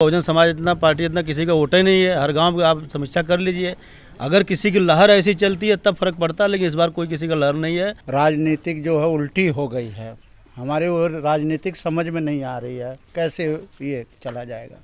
बहुजन समाज इतना पार्टी इतना किसी का वोट ही नहीं है। हर गांव आप समीक्षा कर लीजिए, अगर किसी की लहर ऐसी चलती है तब फर्क पड़ता है, लेकिन इस बार कोई किसी का लहर नहीं है। राजनीतिक जो है उल्टी हो गई है, हमारे वो राजनीतिक समझ में नहीं आ रही है, कैसे ये चला जाएगा,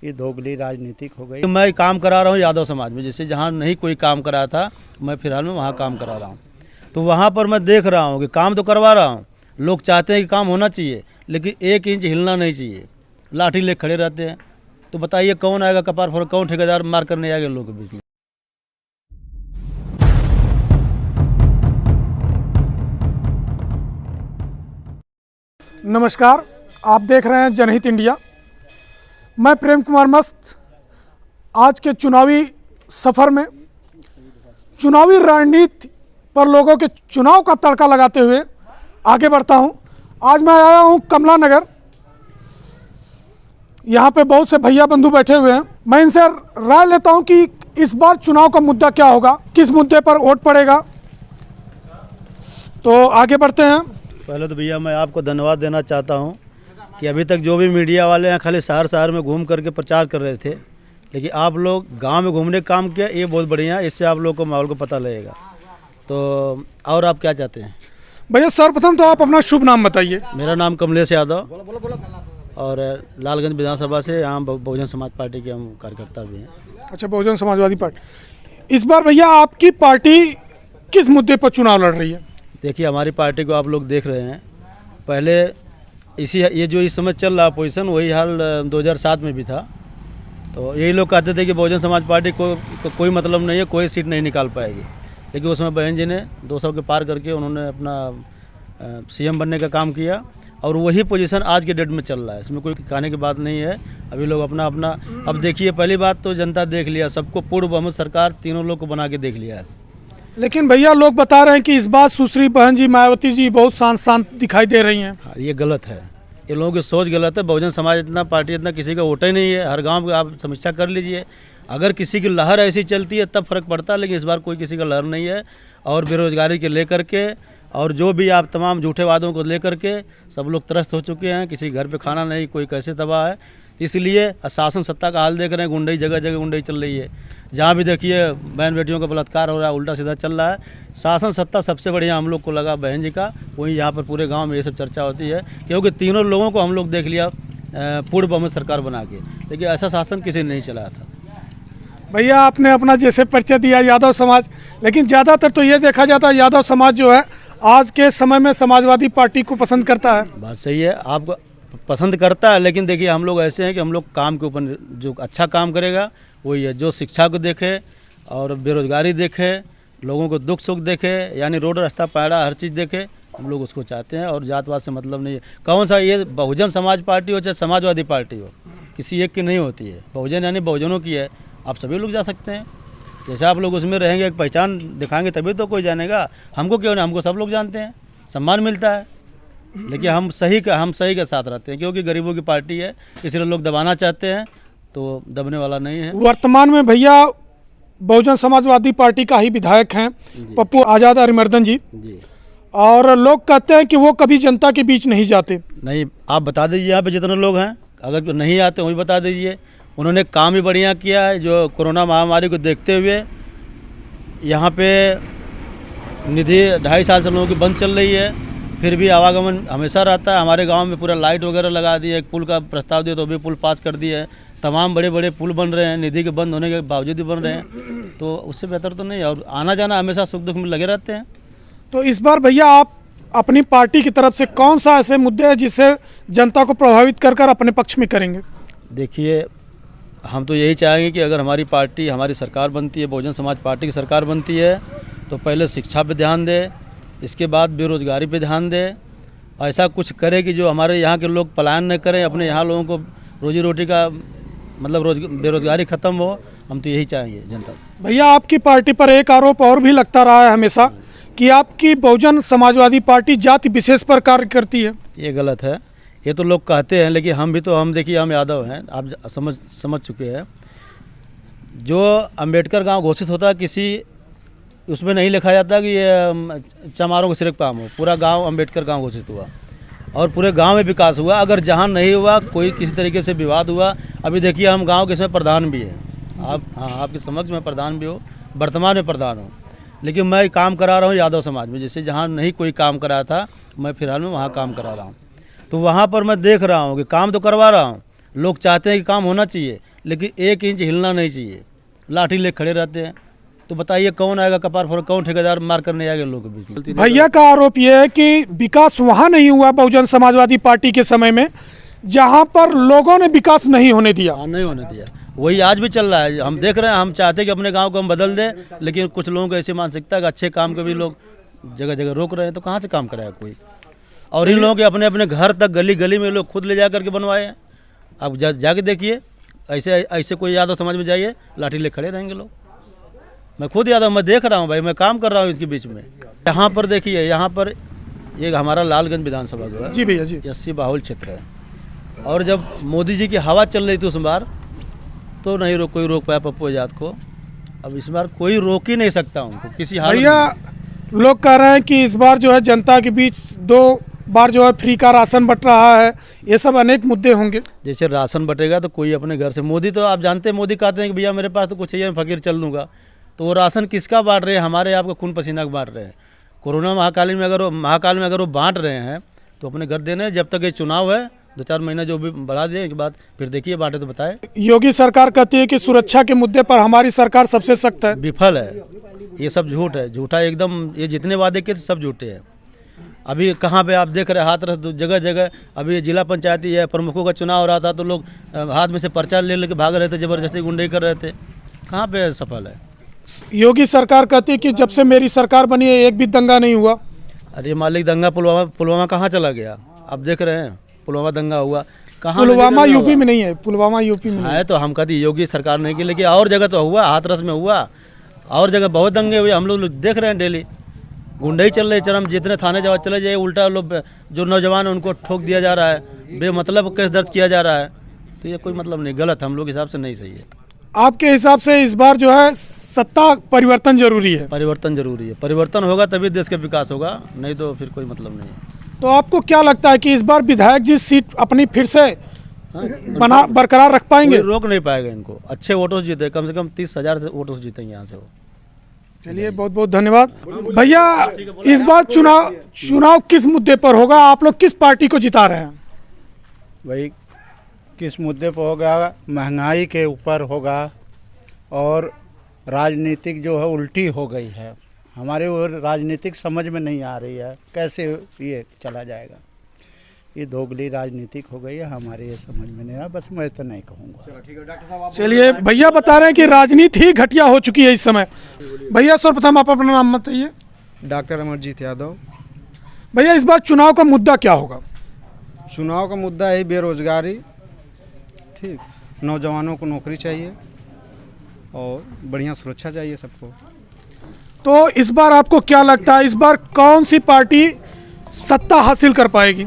ये दोगली राजनीतिक हो गई। मैं काम करा रहा हूँ यादव समाज में, जैसे जहाँ नहीं कोई काम करा था मैं फिलहाल में वहाँ काम करा रहा हूँ, तो वहाँ पर मैं देख रहा हूँ कि काम तो करवा रहा हूँ, लोग चाहते हैं कि काम होना चाहिए, लेकिन 1 इंच हिलना नहीं चाहिए, लाठी ले खड़े रहते हैं। तो बताइए कौन आएगा कपार फोड़, कौन ठेकेदार मार करने आएगा लोगों के बीच में। नमस्कार, आप देख रहे हैं जनहित इंडिया। मैं प्रेम कुमार मस्त आज के चुनावी सफ़र में चुनावी रणनीति पर लोगों के चुनाव का तड़का लगाते हुए आगे बढ़ता हूं। आज मैं आया हूं कमला नगर। यहां पे बहुत से भैया बंधु बैठे हुए हैं। मैं इनसे राय लेता हूं कि इस बार चुनाव का मुद्दा क्या होगा, किस मुद्दे पर वोट पड़ेगा। तो आगे बढ़ते हैं। पहले तो भैया मैं आपको धन्यवाद देना चाहता हूं कि अभी तक जो भी मीडिया वाले हैं खाली शहर शहर में घूम करके प्रचार कर रहे थे, लेकिन आप लोग गांव में घूमने का काम किया, ये बहुत बढ़िया है। इससे आप लोग को माहौल को पता लगेगा। तो और आप क्या चाहते हैं? भैया सर्वप्रथम तो आप अपना शुभ नाम बताइए। मेरा नाम कमलेश यादव और लालगंज विधानसभा से यहाँ बहुजन समाज पार्टी के हम कार्यकर्ता भी हैं। अच्छा, बहुजन समाजवादी पार्टी। इस बार भैया आपकी पार्टी किस मुद्दे पर चुनाव लड़ रही है? देखिए, हमारी पार्टी को आप लोग देख रहे हैं, पहले ये जो इस समय चल रहा पोजीशन वही हाल 2007 में भी था। तो यही लोग कहते थे कि बहुजन समाज पार्टी को कोई मतलब नहीं है, कोई सीट नहीं निकाल पाएगी, लेकिन उसमें बहन जी ने 200 के पार करके उन्होंने अपना सीएम बनने का काम किया और वही पोजीशन आज के डेट में चल रहा है। इसमें कोई कहने की बात नहीं है। अभी लोग अपना अपना अब देखिए, पहली बात तो जनता देख लिया, सबको पूर्ण बहुमत सरकार तीनों लोग को बना के देख लिया है। लेकिन भैया लोग बता रहे हैं कि इस बार सुश्री बहन जी मायावती जी बहुत शांत दिखाई दे रही हैं। हाँ, ये गलत है, ये लोगों की सोच गलत है। बहुजन समाज इतना पार्टी इतना किसी का वोट ही नहीं है। हर गांव आप समीक्षा कर लीजिए, अगर किसी की लहर ऐसी चलती है तब फर्क पड़ता है, लेकिन इस बार कोई किसी का लहर नहीं है। और बेरोजगारी के लेकर के और जो भी आप तमाम झूठे वादों को लेकर के सब लोग त्रस्त हो चुके हैं। किसी घर पे खाना नहीं, कोई कैसे तबाह है। इसलिए शासन सत्ता का हाल देख रहे हैं, गुंडई जगह जगह गुंडई चल रही है। जहाँ भी देखिए बहन बेटियों का बलात्कार हो रहा है, उल्टा सीधा चल रहा है। शासन सत्ता सबसे बढ़िया हम लोग को लगा बहन जी का, वही यहाँ पर पूरे गांव में ये सब चर्चा होती है, क्योंकि तीनों लोगों को हम लोग देख लिया पूर्ण बहुमत सरकार बना के, लेकिन ऐसा शासन किसी ने नहीं चलाया था। भैया आपने अपना जैसे परिचय दिया यादव समाज, लेकिन ज़्यादातर तो ये देखा जाता है यादव समाज जो है आज के समय में समाजवादी पार्टी को पसंद करता है। बात सही है, आप पसंद करता है, लेकिन देखिए हम लोग ऐसे हैं कि हम लोग काम के ऊपर जो अच्छा काम करेगा वही है, जो शिक्षा को देखे और बेरोजगारी देखे, लोगों को दुख सुख देखे, यानी रोड रास्ता पैड़ा हर चीज़ देखे, हम लोग उसको चाहते हैं। और जातवाद से मतलब नहीं है। कौन सा ये बहुजन समाज पार्टी हो चाहे समाजवादी पार्टी हो, किसी एक की नहीं होती है। बहुजन यानी बहुजनों की है, आप सभी लोग जा सकते हैं। जैसे आप लोग उसमें रहेंगे, एक पहचान दिखाएंगे तभी तो कोई जानेगा। हमको क्यों नहीं, हमको सब लोग जानते हैं, सम्मान मिलता है। लेकिन हम सही के साथ रहते हैं, क्योंकि गरीबों की पार्टी है, इसलिए लोग दबाना चाहते हैं, तो दबने वाला नहीं है। वर्तमान में भैया बहुजन समाजवादी पार्टी का ही विधायक हैं पप्पू आज़ाद अरिमर्दन जी, और लोग कहते हैं कि वो कभी जनता के बीच नहीं जाते। नहीं, आप बता दीजिए यहाँ पे जितने लोग हैं, अगर नहीं आते वही बता दीजिए। उन्होंने काम भी बढ़िया किया है। जो कोरोना महामारी को देखते हुए यहाँ पे निधि 2.5 साल से लोगों की बंद चल रही है, फिर भी आवागमन हमेशा रहता है। हमारे गांव में पूरा लाइट वगैरह लगा दी है, एक पुल का प्रस्ताव दिया तो भी पुल पास कर दिया है। तमाम बड़े बड़े पुल बन रहे हैं, निधि के बंद होने के बावजूद भी बन रहे हैं, तो उससे बेहतर तो नहीं। और आना जाना हमेशा सुख दुख में लगे रहते हैं। तो इस बार भैया आप अपनी पार्टी की तरफ से कौन सा ऐसे मुद्दे हैं जिससे जनता को प्रभावित कर अपने पक्ष में करेंगे? देखिए, हम तो यही चाहेंगे कि अगर हमारी पार्टी हमारी सरकार बनती है, बहुजन समाज पार्टी की सरकार बनती है, तो पहले शिक्षा पे ध्यान दे, इसके बाद बेरोजगारी पे ध्यान दे। ऐसा कुछ करे कि जो हमारे यहाँ के लोग पलायन न करें, अपने यहाँ लोगों को रोजी रोटी का मतलब बेरोजगारी ख़त्म हो। हम तो यही चाहेंगे जनता से। भैया आपकी पार्टी पर एक आरोप और भी लगता रहा है हमेशा कि आपकी बहुजन समाजवादी पार्टी जाति विशेष पर कार्य करती है। ये गलत है, ये तो लोग कहते हैं, लेकिन हम देखिए हम यादव हैं, आप समझ चुके हैं। जो अंबेडकर गांव घोषित होता है, किसी उसमें नहीं लिखा जाता कि ये चमारों का सिर्फ काम हो, पूरा गांव अंबेडकर गांव घोषित हुआ। और पूरे गांव में विकास हुआ। अगर जहां नहीं हुआ, कोई किसी तरीके से विवाद हुआ, अभी देखिए हम गांव के इसमें प्रधान भी हैं, आप, हाँ, आपके समक्ष में प्रधान भी हो, वर्तमान में प्रधान हूँ, लेकिन मैं काम करा रहा हूँ यादव समाज में। जैसे जहाँ नहीं कोई काम कराया था, मैं फिलहाल में वहाँ काम करा रहा हूँ। तो वहाँ पर मैं देख रहा हूँ कि काम तो करवा रहा हूँ, लोग चाहते हैं कि काम होना चाहिए, लेकिन 1 इंच हिलना नहीं चाहिए, लाठी ले खड़े रहते हैं। तो बताइए कौन आएगा कपार फोड़, कौन ठेकेदार मार करने आएगा लोगों के बीच में। भैया का आरोप यह है कि विकास वहां नहीं हुआ बहुजन समाजवादी पार्टी के समय में जहां पर लोगों ने विकास नहीं होने दिया। हाँ, नहीं होने दिया, वही आज भी चल रहा है। हम देख रहे हैं, हम चाहते हैं कि अपने गांव को हम बदल दें, लेकिन कुछ लोगों को ऐसी मानसिकता है कि अच्छे काम को भी लोग जगह जगह रोक रहे हैं, तो कहाँ से काम कराएगा कोई। और इन लोगों के अपने अपने घर तक गली गली में लोग खुद ले जा करके बनवाए हैं। अब जाके देखिए, ऐसे ऐसे कोई यादव समाज में जाइए, लाठी ले खड़े रहेंगे लोग। मैं खुद यादव, मैं देख रहा हूँ भाई, मैं काम कर रहा हूँ इसके बीच में। यहाँ पर देखिए, यहाँ पर ये हमारा लालगंज विधानसभा जो है, जी भैया जी, 80 बाहुल क्षेत्र है। और जब मोदी जी की हवा चल रही थी उस बार, तो नहीं कोई रोक पाया पप्पू आजाद को। अब इस बार कोई रोक ही नहीं सकता उनको किसी हाल में। भैया लोग कह रहे हैं कि इस बार जो है जनता के बीच 2 बार जो है फ्री का राशन बंट रहा है, ये सब अनेक मुद्दे होंगे। जैसे राशन बटेगा तो कोई अपने घर से, मोदी तो आप जानते हैं, मोदी कहते हैं कि भैया मेरे पास तो कुछ चाहिए, मैं फकीर चल दूंगा। तो वो राशन किसका बांट रहे हैं? हमारे आपका खून पसीना बांट रहे हैं। कोरोना महाकाल में अगर वो बांट रहे हैं तो अपने घर देने। जब तक ये चुनाव है, 2-4 महीना जो भी बढ़ा देने के बाद फिर देखिए बांटे तो बताए। योगी सरकार कहती है कि सुरक्षा के मुद्दे पर हमारी सरकार सबसे सख्त है। विफल है, ये सब झूठ है, झूठा एकदम। ये जितने वादे किए थे सब झूठे हैं। अभी कहाँ पे आप देख रहे हैं, हाथ रस जगह जगह। अभी जिला पंचायती है, प्रमुखों का चुनाव हो रहा था, तो लोग हाथ में से पर्चा ले लेके भाग रहे थे, जबरदस्ती गुंडे कर रहे थे। कहाँ पे सफल है? योगी सरकार कहती है कि जब से मेरी सरकार बनी है एक भी दंगा नहीं हुआ। अरे मालिक, दंगा पुलवामा कहाँ चला गया? आप देख रहे हैं, पुलवामा दंगा हुआ कहाँ? पुलवामा यूपी में नहीं है, पुलवामा यूपी में है। तो हम कहते योगी सरकार नहीं की, लेकिन और जगह तो हुआ, हाथरस में हुआ, और जगह बहुत दंगे हुए। हम लोग देख रहे हैं डेली, गुंडे ही चल रहे चरम। जितने थाने जवाब चले जाए, उल्टा लोग जो नौजवान है उनको ठोक दिया जा रहा है, बेमतलब केस दर्ज किया जा रहा है। तो ये कोई मतलब नहीं, गलत, हम लोग हिसाब से नहीं सही है। आपके हिसाब से इस बार जो है सत्ता परिवर्तन जरूरी है? परिवर्तन जरूरी है, परिवर्तन होगा तभी देश का विकास होगा, नहीं तो फिर कोई मतलब नहीं है। तो आपको क्या लगता है कि इस बार विधायक जी सीट अपनी फिर से बरकरार रख पाएंगे? कोई रोक नहीं पाएगा इनको। अच्छे वोटों से जीते, कम से कम 30,000 से वोटों से जीतेंगे यहाँ से वो। चलिए, बहुत बहुत धन्यवाद भैया। इस बार चुनाव किस मुद्दे पर होगा? आप लोग किस पार्टी को जिता रहे हैं? वही किस मुद्दे पर होगा? महंगाई के ऊपर होगा, और राजनीतिक जो है उल्टी हो गई है। हमारे वो राजनीतिक समझ में नहीं आ रही है, कैसे ये चला जाएगा। ये दोगली राजनीतिक हो गई है, हमारे ये समझ में नहीं आ रहा। बस मैं तो नहीं कहूँगा। चलिए, भैया बता रहे हैं कि राजनीति ही घटिया हो चुकी है इस समय। भैया सर्वप्रथम आप अपना नाम बताइए। डॉक्टर अमरजीत यादव। भैया इस बार चुनाव का मुद्दा क्या होगा? चुनाव का मुद्दा है बेरोजगारी, ठीक, नौजवानों को नौकरी चाहिए और बढ़िया सुरक्षा चाहिए सबको। तो इस बार आपको क्या लगता है, इस बार कौन सी पार्टी सत्ता हासिल कर पाएगी?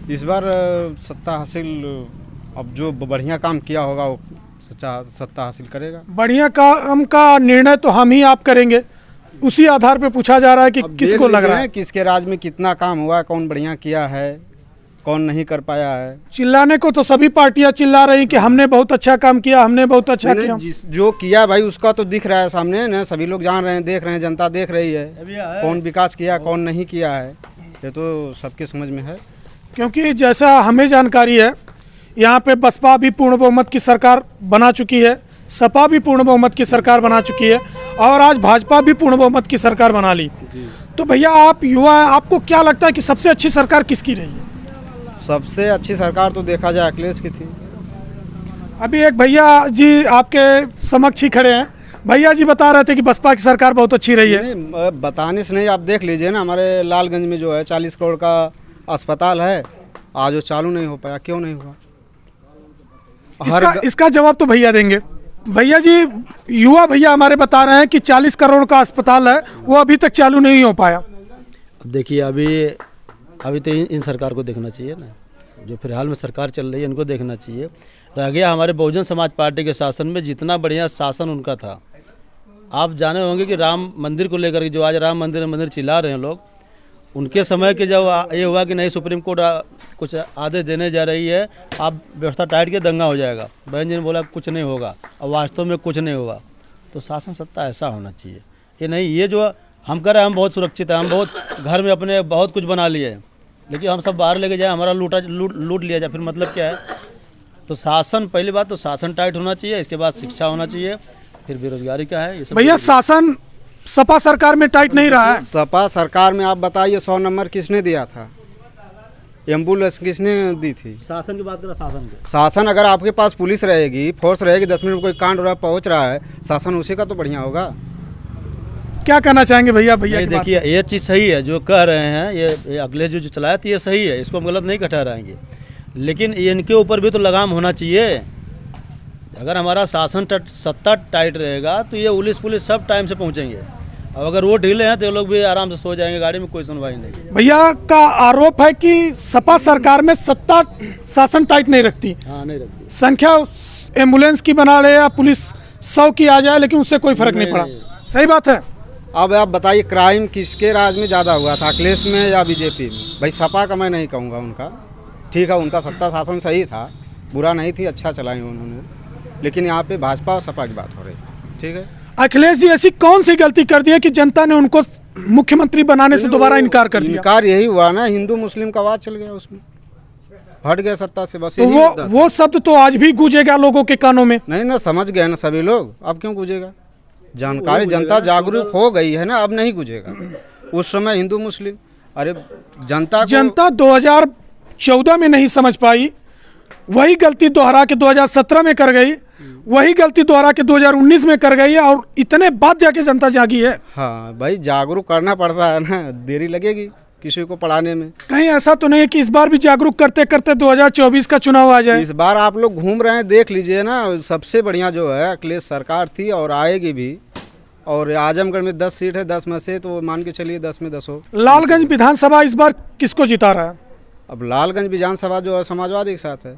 इस बार सत्ता हासिल, अब जो बढ़िया काम किया होगा वो सत्ता हासिल करेगा। बढ़िया काम का निर्णय तो हम ही आप करेंगे, उसी आधार पे पूछा जा रहा है कि किसको लग रहा है किसके राज में कितना काम हुआ, कौन बढ़िया किया है, कौन नहीं कर पाया है। चिल्लाने को तो सभी पार्टियां चिल्ला रही कि हमने बहुत अच्छा काम किया, हमने बहुत अच्छा किया। जो किया भाई उसका तो दिख रहा है सामने ना, सभी लोग जान रहे हैं, देख रहे हैं, जनता देख रही है कौन विकास किया कौन नहीं किया है, ये तो सबके समझ में है। क्योंकि जैसा हमें जानकारी है, यहाँ पे बसपा भी पूर्ण बहुमत की सरकार बना चुकी है, सपा भी पूर्ण बहुमत की सरकार बना चुकी है, और आज भाजपा भी पूर्ण बहुमत की सरकार बना ली। तो भैया आप युवा हैं, आपको क्या लगता है कि सबसे अच्छी सरकार किसकी रही है? सबसे अच्छी सरकार तो देखा जाए अखिलेश की थी। अभी एक भैया जी आपके समक्ष ही खड़े हैं, भैया जी बता रहे थे कि बसपा की सरकार बहुत अच्छी रही है। नहीं, बताने से नहीं, आप देख लीजिए ना, हमारे लालगंज में जो है 40 करोड़ का अस्पताल है, आज वो चालू नहीं हो पाया, क्यों नहीं हुआ? इसका जवाब तो भैया देंगे। भैया जी, युवा भैया हमारे बता रहे हैं कि 40 करोड़ का अस्पताल है, वो अभी तक चालू नहीं हो पाया। अब देखिए, अभी तो इन सरकार को देखना चाहिए ना, जो फिलहाल में सरकार चल रही है इनको देखना चाहिए। रह गया हमारे बहुजन समाज पार्टी के शासन में, जितना बढ़िया शासन उनका था। आप जाने होंगे कि राम मंदिर को लेकर जो आज राम मंदिर चिल्ला रहे हैं लोग, उनके समय के जब ये हुआ कि नहीं सुप्रीम कोर्ट कुछ आदेश देने जा रही है, आप व्यवस्था टाइट के दंगा हो जाएगा, बहन जी ने बोला कुछ नहीं होगा और वास्तव में कुछ नहीं होगा। तो शासन सत्ता ऐसा होना चाहिए, ये नहीं ये जो हम कर रहे हैं हम बहुत सुरक्षित हैं, हम बहुत घर में अपने बहुत कुछ बना लिए हैं, लेकिन हम सब बाहर लेके जाए हमारा लूट लिया जाए, फिर मतलब क्या है। तो शासन, पहली बात तो शासन टाइट होना चाहिए, इसके बाद शिक्षा होना चाहिए, फिर बेरोजगारी का है ये सब। भैया शासन सपा सरकार में टाइट नहीं रहा है। सपा सरकार में आप बताइए 100 नंबर किसने दिया था, एम्बुलेंस किसने दी थी? शासन की बात करें, शासन की शासन अगर आपके पास पुलिस रहेगी, फोर्स रहेगी, 10 मिनट में कोई कांड हो रहा पहुँच रहा है, शासन उसी का तो बढ़िया होगा। क्या कहना चाहेंगे भैया? भैया नहीं, देखिए ये चीज़ सही है जो कह रहे हैं, ये अगले जो चलाया तो ये सही है, इसको हम गलत नहीं ठहराएंगे, लेकिन इनके ऊपर भी तो लगाम होना चाहिए। अगर हमारा शासन सत्ता टाइट रहेगा तो ये पुलिस सब टाइम से पहुंचेंगे, और अगर वो ढीले हैं तो ये लोग भी आराम से सो जाएंगे गाड़ी में, कोई सुनवाई नहीं। भैया का आरोप है कि सपा सरकार में सत्ता शासन टाइट नहीं रखती, हाँ नहीं रखती, संख्या एम्बुलेंस की बना ले या पुलिस 100 की आ जाए लेकिन उससे कोई फर्क नहीं पड़ा। सही बात है। अब आप बताइए क्राइम किसके राज में ज़्यादा हुआ था, अखिलेश में या बीजेपी में? भाई सपा का मैं नहीं कहूँगा, उनका ठीक है, उनका सत्ता शासन सही था, बुरा नहीं थी, अच्छा चलाई उन्होंने, लेकिन यहाँ पे भाजपा और सपा की बात हो रही है। ठीक है, अखिलेश जी ऐसी कौन सी गलती कर दी है कि जनता ने उनको मुख्यमंत्री बनाने से दोबारा इनकार कर दिया? इनकार यही हुआ ना, हिंदू मुस्लिम का आवाज चल गया, उसमें हट गया सत्ता से, बस तो यही मुद्दा था। वो शब्द तो आज भी गूंजेगा लोगों के कानों में। नहीं ना, समझ गए ना सभी लोग, अब क्यों गूंजेगा? जानकारी, जनता जागरूक हो गई है ना, अब नहीं गूंजेगा। उस समय हिंदू मुस्लिम, अरे जनता 2014 में नहीं समझ पाई, वही गलती दोहरा के 2017 में कर गई, वही गलती दोहरा के 2019 में कर गई है, और इतने बाद जाके जनता जागी है। हाँ भाई, जागरूक करना पड़ता है ना, देरी लगेगी किसी को पढ़ाने में। कहीं ऐसा तो नहीं है कि इस बार भी जागरूक करते करते 2024 का चुनाव आ जाए? इस बार आप लोग घूम रहे हैं, देख लीजिए ना, सबसे बढ़िया जो है अखिलेश सरकार थी और आएगी भी। और आजमगढ़ में 10 सीट है, 10 में से तो मान के चलिए 10 में 10 हो। लालगंज विधानसभा इस बार किसको जिता रहा है? अब लालगंज विधानसभा जो है समाजवादी के साथ है।